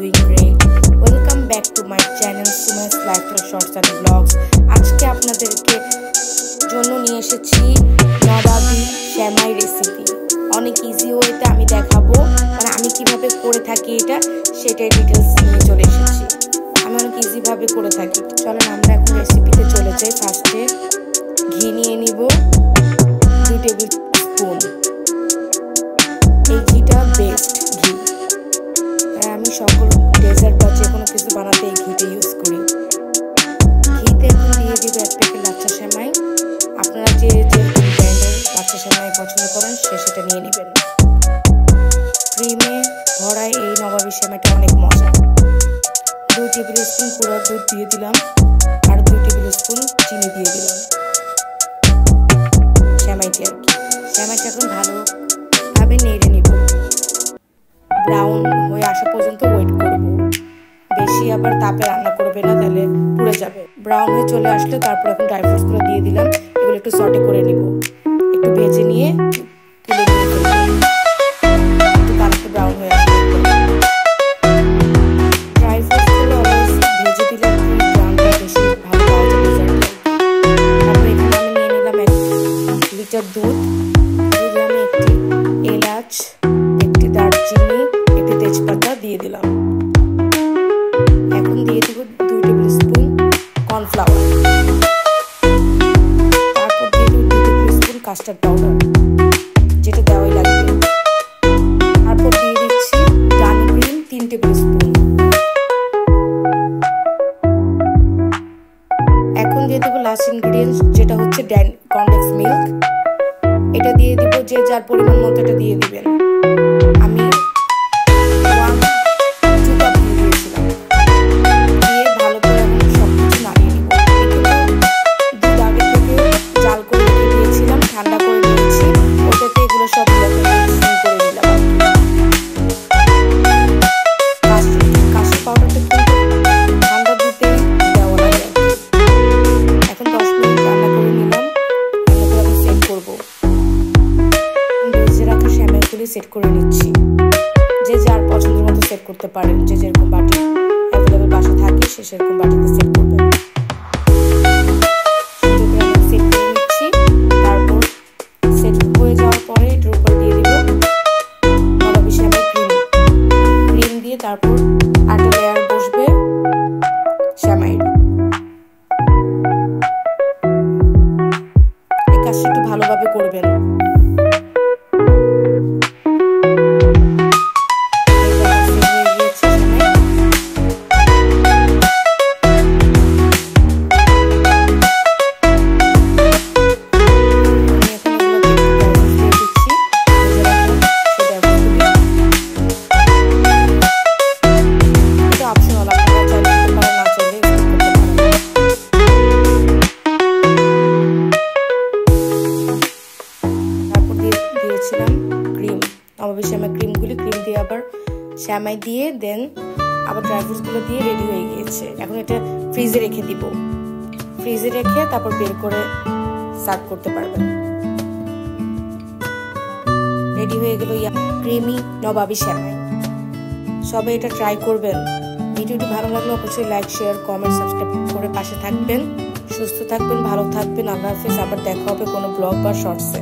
doing great. Welcome back to my channel Sumay's Lifestyle Shorts and Vlogs. আজকে আপনাদেরকে জন্য নিয়ে এসেছি নবাবী সেমাই রেসিপি। অনেক ইজি ওয়েতে আমি দেখাবো, মানে আমি কিভাবে করে থাকি এটা সেটাই ডিটেইলস নিয়ে চলে এসেছি। আমি অনেক ইজি ভাবে করে থাকি। চলেন আমরা এখন রেসিপিতে চলে যাই। ফার্স্টে ঘি নিয়ে নিব 2 টেবিল স্পুন। এই ঘিটা বেস্ট ঘি, আমি সকল ডেজার্ট বা যে কোনো কিছু বানাতে এই ঘিটা ইউজ করি। ঘিতে এখন দিয়ে দিব 1 প্যাকেট লাচ্ছা সেমাই। আপনারা যে ব্র্যান্ডের লাচ্ছা সেমাই পছন্দ করেন সেটা নিয়ে নেবেন। ক্রিমে ভরা এই নবাবী সেমাইটা অনেক মজা। 2 টেবিল স্পুন গুঁড়া দুধ দিয়ে দিলাম, আর 2 টেবিল স্পুন চিনি দিয়ে দিলাম সেমাইটি আর কি। সেমাইটা এখন ভালোভাবে নেড়ে নিব, ব্রাউন হয়ে আসা পর্যন্ত ওয়েট করব। বেশি আবার তাপে রান্না করবে না, তাহলে পুড়ে যাবে। ব্রাউন হয়ে চলে আসলে তারপর এখন ড্রাই ফ্রুটসগুলো দিয়ে দিলাম। এগুলো একটু সটে করে নিব, একটু ভেজে নিয়ে তুলে নিয়ে একটু কালারটা ব্রাউন হয়ে আসবে। ড্রাই ফ্রুটসগুলো ভেজে দিলে ব্রাউনটা বেশি ভালো পাওয়া যাবে। তারপর এখানে আমি নিয়ে নিলাম 1 লিটার দুধ, দিলাম একটি এলাচ, একটি দারচিনি, একটি তেজপাতা দিয়ে দিলাম। এখন দিয়ে দিব 2 টেবিল স্পুন কর্নফ্লাওয়ার, তারপর দিয়ে দিব 2 টেবিল স্পুন কাস্টার্ড পাউডার, যেটা দেওয়াই লাগবে। তারপর দিয়ে দিচ্ছি ডানো ক্রিম 3 টেবিল স্পুন। এখন দিয়ে দেবো লাস্ট ইনগ্রেডিয়েন্টস, যেটা হচ্ছে কনডেন্স মিল্ক। এটা দিয়ে দিব, যে যার পরিমাণ মতো এটা দিয়ে দিবেন। আমি 1-2 কাপ দিয়ে দিয়েছিলাম। দিয়ে ভালো করে এখন সবকিছু নাড়িয়ে নিব। দুধ আগে থেকে জাল করে রেখে দিয়েছিলাম, ঠান্ডা করে নিয়েছি। ওটাতে এগুলো সব মিক্সিং করে নিলাম। কাস্টার্ড পাউডারটা কিন্তু ঠান্ডা দুধেই দেওয়া লাগে। এখন 10 মিনিট রান্না করে নিলাম। রান্না করে আমি সেট করবো। ভেজে রাখা সেমাইগুলি সেট করে নিচ্ছি। যে যার পছন্দের মতো সেট করতে পারেন, যে যেরকম বাটি অ্যাভেলেবেল বাসা থাকে সে সেরকম বাটিতে সেট করবেন। সেট করে নিচ্ছি। তারপর সেট হয়ে যাওয়ার পরে এটার উপর দিয়ে দিব নবাবী সেমাই ক্রিম দিয়ে, তারপর আটা লেয়ার বসবে সেমাইয়ের। এই কাজটা একটু ভালোভাবে করবেন। নবাবী সেমাই ক্রিমগুলি ক্রিম দিয়ে আবার সেমাই দিয়ে দেন আবার ড্রাই ফ্রুটসগুলো দিয়ে রেডি হয়ে গিয়েছে। এখন এটা ফ্রিজে রেখে দিব। ফ্রিজে রেখে তারপর বের করে সার্ভ করতে পারবেন। রেডি হয়ে গেল ক্রিমি নবাবী সেমাই। সবাই এটা ট্রাই করবেন। ভিডিওটি ভালো লাগলে অবশ্যই লাইক, শেয়ার, কমেন্ট, সাবস্ক্রাইব করে পাশে থাকবেন। সুস্থ থাকবেন, ভালো থাকবেন। আল্লাহ হাফেজ। আবার দেখা হবে কোনো ব্লগ বা শর্টসে।